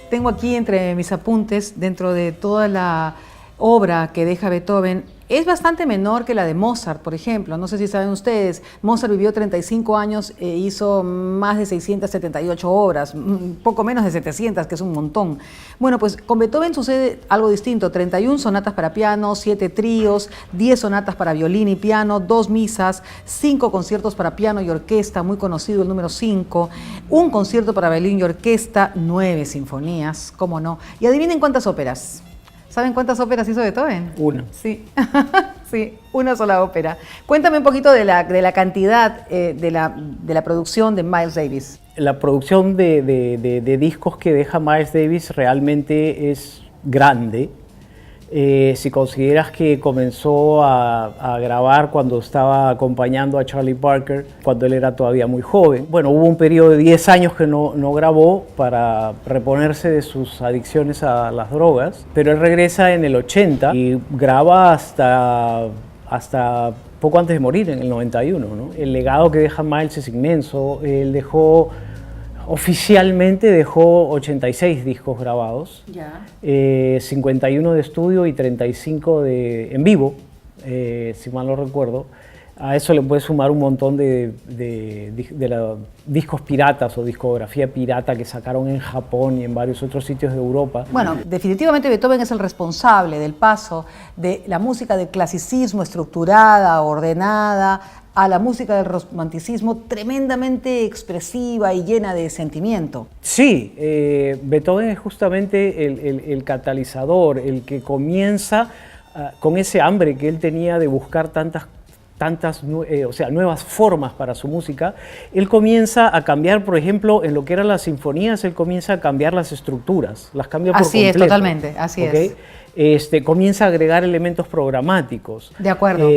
tengo aquí entre mis apuntes, dentro de toda la obra que deja Beethoven, es bastante menor que la de Mozart, por ejemplo. No sé si saben ustedes, Mozart vivió 35 años e hizo más de 678 obras, poco menos de 700, que es un montón. Bueno, pues con Beethoven sucede algo distinto: 31 sonatas para piano, 7 tríos, 10 sonatas para violín y piano, 2 misas, 5 conciertos para piano y orquesta, muy conocido el número 5, un concierto para violín y orquesta, 9 sinfonías, cómo no. Y adivinen cuántas óperas. ¿Saben cuántas óperas hizo Beethoven? Una. Sí, sí, una sola ópera. Cuéntame un poquito de la cantidad de la producción de Miles Davis. La producción de discos que deja Miles Davis realmente es grande. Si consideras que comenzó a grabar cuando estaba acompañando a Charlie Parker, cuando él era todavía muy joven. Bueno, hubo un periodo de 10 años que no grabó para reponerse de sus adicciones a las drogas, pero él regresa en el 80 y graba hasta poco antes de morir, en el 91, ¿no? El legado que deja Miles es inmenso. Él oficialmente dejó 86 discos grabados, 51 de estudio y 35 en vivo, si mal no recuerdo. A eso le puedes sumar un montón de discos piratas o discografía pirata que sacaron en Japón y en varios otros sitios de Europa. Bueno, definitivamente Beethoven es el responsable del paso de la música del clasicismo estructurada, ordenada, a la música del romanticismo tremendamente expresiva y llena de sentimiento. Sí, Beethoven es justamente el catalizador, el que comienza con ese hambre que él tenía de buscar nuevas formas para su música. Él comienza a cambiar, por ejemplo, en lo que eran las sinfonías, él comienza a cambiar las estructuras, las cambia por completo. Así es, totalmente, así es. Comienza a agregar elementos programáticos. De acuerdo.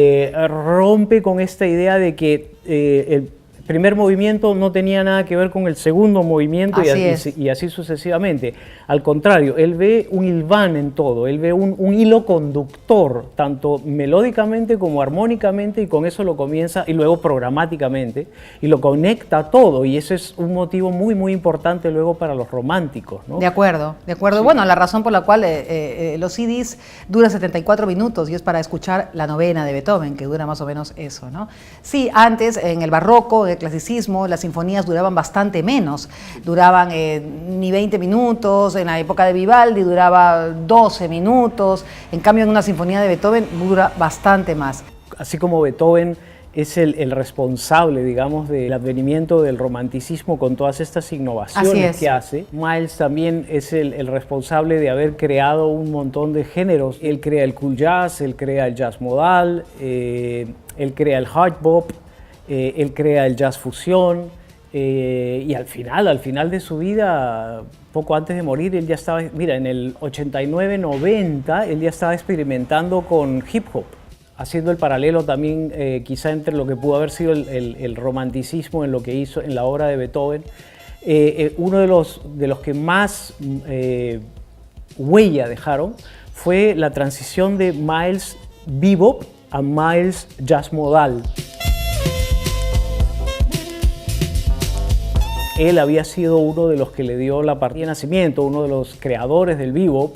Rompe con esta idea de que el primer movimiento no tenía nada que ver con el segundo movimiento y así sucesivamente. Al contrario, él ve un hilván en todo, él ve un hilo conductor, tanto melódicamente como armónicamente, y con eso lo comienza, y luego programáticamente, y lo conecta todo, y eso es un motivo muy, muy importante luego para los románticos, ¿no? De acuerdo, de acuerdo. Sí. Bueno, la razón por la cual los CDs duran 74 minutos, y es para escuchar la novena de Beethoven, que dura más o menos eso, ¿no? Sí, antes, en el barroco, en el clasicismo, las sinfonías duraban bastante menos, duraban ni 20 minutos, en la época de Vivaldi duraba 12 minutos, en cambio en una sinfonía de Beethoven dura bastante más. Así como Beethoven es el responsable, digamos, del advenimiento del romanticismo con todas estas innovaciones que hace, Miles también es el responsable de haber creado un montón de géneros. Él crea el cool jazz, él crea el jazz modal, él crea el hard bop, él crea el jazz fusión, y al final de su vida, poco antes de morir, él ya estaba, mira, en el 89-90, él ya estaba experimentando con hip hop, haciendo el paralelo también quizá entre lo que pudo haber sido el romanticismo en lo que hizo en la obra de Beethoven. Uno de los que más huella dejaron fue la transición de Miles bebop a Miles jazz modal. Él había sido uno de los que le dio la partida de nacimiento, uno de los creadores del bebop,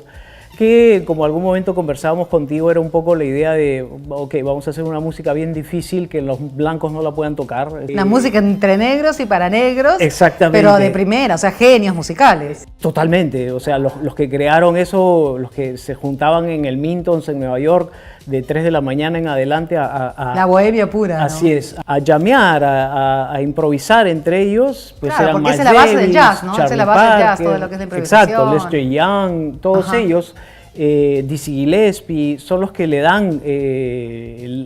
que como algún momento conversábamos contigo, era un poco la idea de, ok, vamos a hacer una música bien difícil que los blancos no la puedan tocar. La música entre negros y para negros. Exactamente. Pero de primera, o sea, genios musicales. Totalmente, o sea, los que crearon eso, los que se juntaban en el Minton's en Nueva York, de 3 de la mañana en adelante la bohemia pura, así ¿no? es, a llamear, a improvisar entre ellos, pues claro, eran porque Miles es la base Davis, del jazz, ¿no? Charlie Es la base Parker, del jazz, todo lo que es la improvisación. Exacto, Lester Young, todos ellos, Dizzy Gillespie, son los que le dan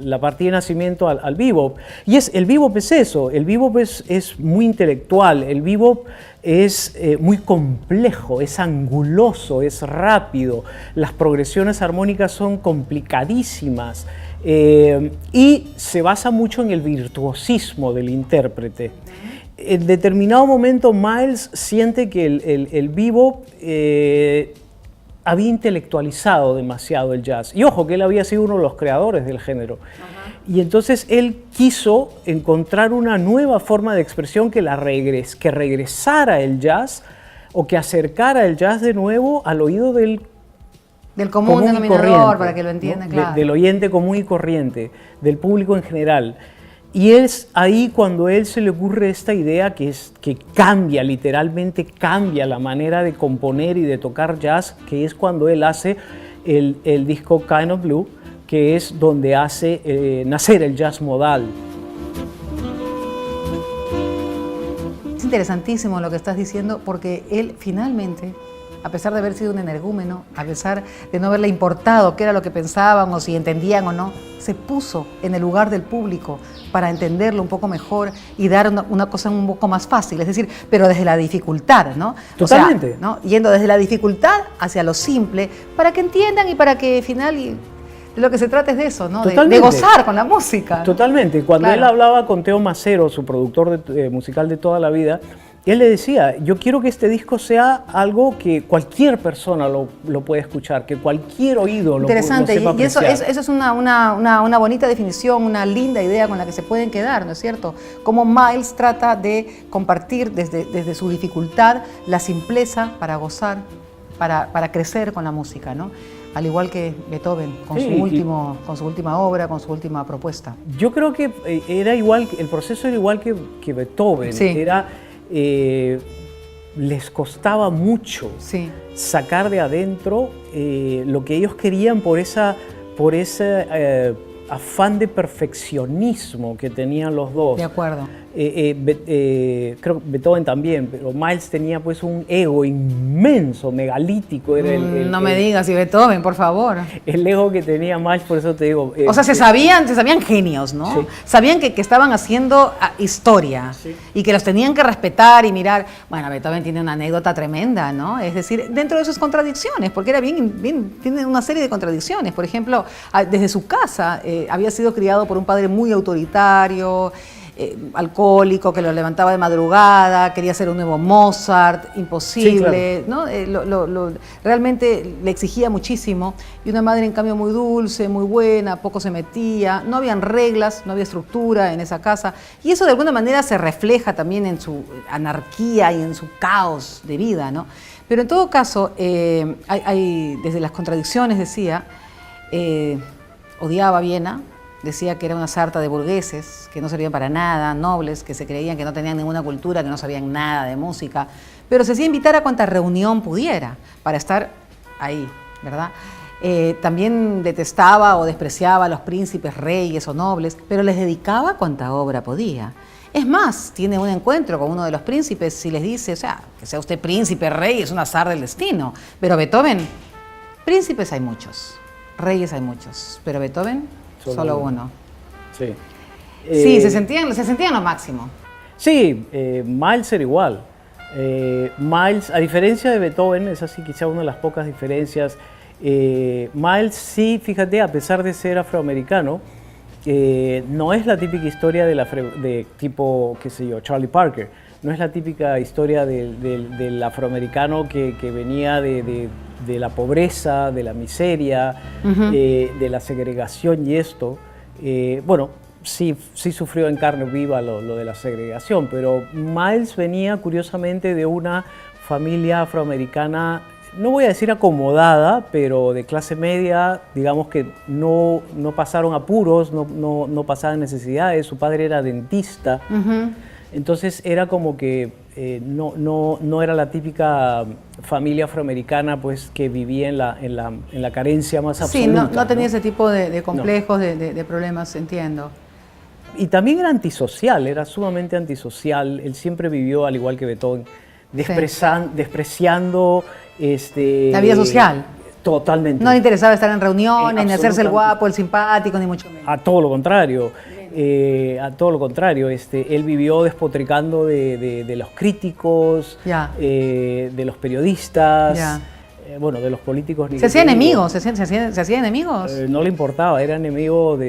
la partida de nacimiento al bebop. Y el bebop es eso, el bebop es muy intelectual, el bebop es muy complejo, es anguloso, es rápido, las progresiones armónicas son complicadísimas, y se basa mucho en el virtuosismo del intérprete. En determinado momento Miles siente que el bebop había intelectualizado demasiado el jazz. Y ojo, que él había sido uno de los creadores del género. Y entonces él quiso encontrar una nueva forma de expresión que regresara el jazz o que acercara el jazz de nuevo al oído del común denominador, para que lo entienda, ¿no? claro. Del oyente común y corriente, del público en general. Y es ahí cuando a él se le ocurre esta idea que cambia, literalmente cambia la manera de componer y de tocar jazz, que es cuando él hace el disco Kind of Blue, que es donde hace nacer el jazz modal. Es interesantísimo lo que estás diciendo, porque él finalmente, a pesar de haber sido un energúmeno, a pesar de no haberle importado qué era lo que pensaban o si entendían o no, se puso en el lugar del público para entenderlo un poco mejor y dar una cosa un poco más fácil, es decir, pero desde la dificultad, ¿no? Totalmente. O sea, ¿no? Yendo desde la dificultad hacia lo simple, para que entiendan y para que al final de lo que se trata es de eso, ¿no? De gozar con la música. Totalmente. Cuando él hablaba con Teo Macero, su productor musical de toda la vida, él le decía, yo quiero que este disco sea algo que cualquier persona lo puede escuchar, que cualquier oído lo sepa apreciar. Interesante, y eso es una bonita definición, una linda idea con la que se pueden quedar, ¿no es cierto? Como Miles trata de compartir desde su dificultad la simpleza para gozar, para crecer con la música, ¿no? Al igual que Beethoven, con su última obra, con su última propuesta. Yo creo que era igual, el proceso era igual que Beethoven, les costaba mucho sacar de adentro lo que ellos querían por ese afán de perfeccionismo que tenían los dos. De acuerdo. Creo que Beethoven también, pero Miles tenía pues un ego inmenso, megalítico. Era no me digas, y Beethoven, por favor. El ego que tenía Miles, por eso te digo. O sea, se sabían genios, ¿no? Sí. Sabían que estaban haciendo historia y que los tenían que respetar y mirar. Bueno, Beethoven tiene una anécdota tremenda, ¿no? Es decir, dentro de sus contradicciones, porque era tiene una serie de contradicciones. Por ejemplo, desde su casa había sido criado por un padre muy autoritario, alcohólico, que lo levantaba de madrugada, quería ser un nuevo Mozart, imposible, ¿no? Realmente le exigía muchísimo, y una madre en cambio muy dulce, muy buena, poco se metía, no habían reglas, no había estructura en esa casa, y eso de alguna manera se refleja también en su anarquía y en su caos de vida, ¿no? Pero en todo caso, desde las contradicciones decía, odiaba Viena. Decía que era una sarta de burgueses, que no servían para nada, nobles, que se creían que no tenían ninguna cultura, que no sabían nada de música, pero se hacía invitar a cuanta reunión pudiera para estar ahí, ¿verdad? También detestaba o despreciaba a los príncipes, reyes o nobles, pero les dedicaba cuanta obra podía. Es más, tiene un encuentro con uno de los príncipes y les dice, o sea, que sea usted príncipe, rey, es un azar del destino, pero Beethoven, príncipes hay muchos, reyes hay muchos, pero Beethoven... Solo uno. Sí. Sí, se sentían lo máximo. Sí, Miles era igual. Miles, a diferencia de Beethoven, esa sí quizá una de las pocas diferencias, Miles sí, fíjate, a pesar de ser afroamericano, no es la típica historia de tipo, qué sé yo, Charlie Parker. No es la típica historia del afroamericano que venía de la pobreza, de la miseria, de la segregación y esto. Bueno, sí sufrió en carne viva lo de la segregación, pero Miles venía curiosamente de una familia afroamericana, no voy a decir acomodada, pero de clase media, digamos que no pasaron apuros, no pasaban necesidades. Su padre era dentista. Entonces era como que no era la típica familia afroamericana pues, que vivía en la carencia más absoluta. Sí, no tenía ese tipo de complejos, de problemas, entiendo. Y también era antisocial, era sumamente antisocial. Él siempre vivió, al igual que Beethoven, despreciando... la vida social. Totalmente. No le interesaba estar en reuniones, ni hacerse el guapo, el simpático, ni mucho menos. A todo lo contrario. Él vivió despotricando de los críticos, de los periodistas, bueno, de los políticos. ¿Se hacía enemigos? ¿Se hacía enemigos? No le importaba, era enemigo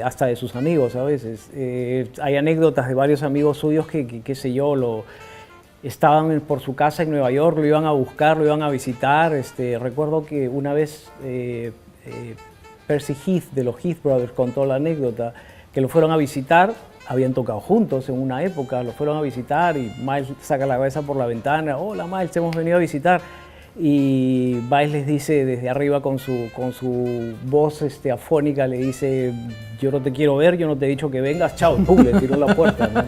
hasta de sus amigos a veces. Hay anécdotas de varios amigos suyos que qué sé yo, estaban por su casa en Nueva York, lo iban a buscar, lo iban a visitar. Recuerdo que una vez Percy Heath, de los Heath Brothers, contó la anécdota que lo fueron a visitar, habían tocado juntos en una época, lo fueron a visitar y Miles saca la cabeza por la ventana, hola Miles, te hemos venido a visitar. Y Miles les dice desde arriba con su voz afónica, le dice, yo no te quiero ver, yo no te he dicho que vengas, chao, pum, le tiró la puerta, ¿no?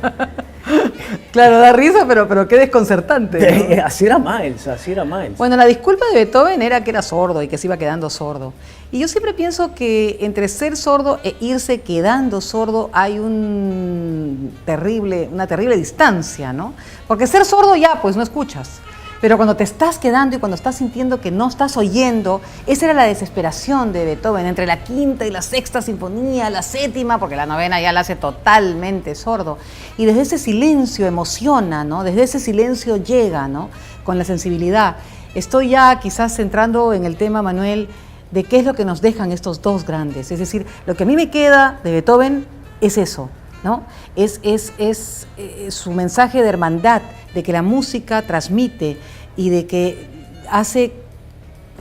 Claro, da risa, pero qué desconcertante, ¿no? Así era Miles, así era Miles. Bueno, la disculpa de Beethoven era que era sordo y que se iba quedando sordo. Y yo siempre pienso que entre ser sordo e irse quedando sordo hay una terrible distancia, ¿no? Porque ser sordo ya, pues no escuchas. Pero cuando te estás quedando y cuando estás sintiendo que no estás oyendo, esa era la desesperación de Beethoven, entre la quinta y la sexta sinfonía, la séptima, porque la novena ya la hace totalmente sordo. Y desde ese silencio emociona, ¿no? Desde ese silencio llega, ¿no? Con la sensibilidad. Estoy ya quizás centrando en el tema, Manuel, de qué es lo que nos dejan estos dos grandes. Es decir, lo que a mí me queda de Beethoven es eso, ¿no? Es su mensaje de hermandad, de que la música transmite y de que hace,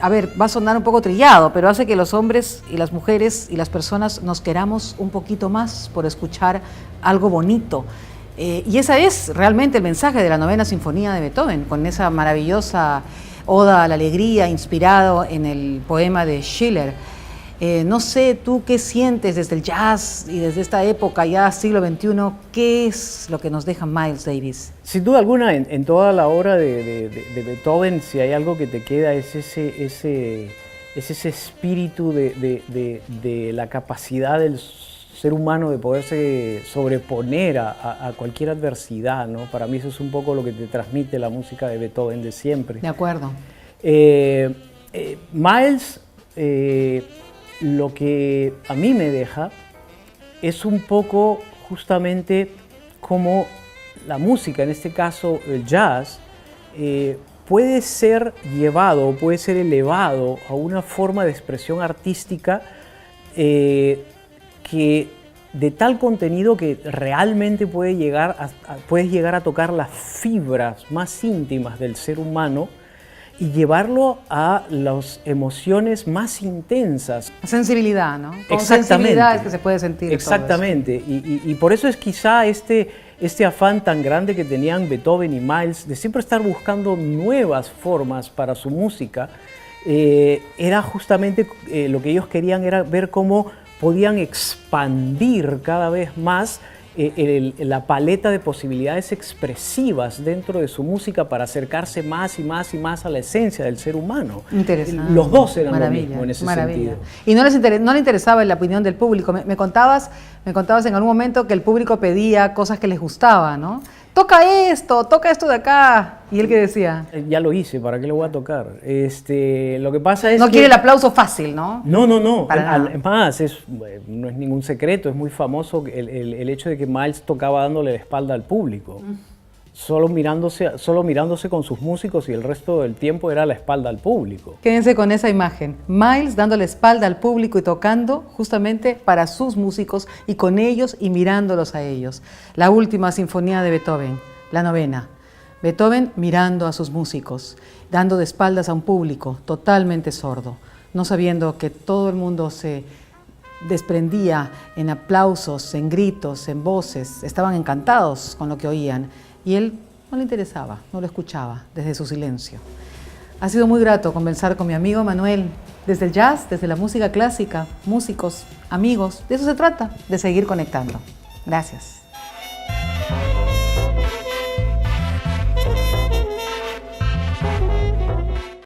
a ver, va a sonar un poco trillado, pero hace que los hombres y las mujeres y las personas nos queramos un poquito más por escuchar algo bonito. Y ese es realmente el mensaje de la novena sinfonía de Beethoven, con esa maravillosa oda a la alegría inspirado en el poema de Schiller. No sé, tú qué sientes desde el jazz y desde esta época, ya siglo XXI, ¿qué es lo que nos deja Miles Davis? Sin duda alguna, en toda la obra de Beethoven, si hay algo que te queda es ese espíritu de la capacidad del ser humano de poderse sobreponer a cualquier adversidad, ¿no? Para mí eso es un poco lo que te transmite la música de Beethoven de siempre. De acuerdo. Miles... lo que a mí me deja es un poco justamente como la música, en este caso el jazz, puede ser llevado, puede ser elevado a una forma de expresión artística que de tal contenido que realmente puedes llegar a tocar las fibras más íntimas del ser humano y llevarlo a las emociones más intensas. La sensibilidad, ¿no? Con Exactamente. Sensibilidad es que se puede sentir. Exactamente. Todo eso. Y por eso es quizá este afán tan grande que tenían Beethoven y Miles de siempre estar buscando nuevas formas para su música. Era justamente lo que ellos querían era ver cómo podían expandir cada vez más la paleta de posibilidades expresivas dentro de su música para acercarse más y más y más a la esencia del ser humano. Interesante. Los dos eran lo mismo en ese sentido. Y no le interesaba la opinión del público. Me contabas en algún momento que el público pedía cosas que les gustaban, ¿no? Toca esto de acá. ¿Y él qué decía? Ya lo hice, ¿para qué lo voy a tocar? Lo que pasa es no que... quiere el aplauso fácil, ¿no? No. Es más, no es ningún secreto, es muy famoso el hecho de que Miles tocaba dándole la espalda al público. Solo mirándose con sus músicos y el resto del tiempo era la espalda al público. Quédense con esa imagen. Miles dando la espalda al público y tocando justamente para sus músicos y con ellos y mirándolos a ellos. La última sinfonía de Beethoven, la novena. Beethoven mirando a sus músicos, dando de espaldas a un público totalmente sordo, no sabiendo que todo el mundo se desprendía en aplausos, en gritos, en voces. Estaban encantados con lo que oían. Y él no le interesaba, no lo escuchaba desde su silencio. Ha sido muy grato conversar con mi amigo Manuel desde el jazz, desde la música clásica, músicos, amigos. De eso se trata, de seguir conectando. Gracias.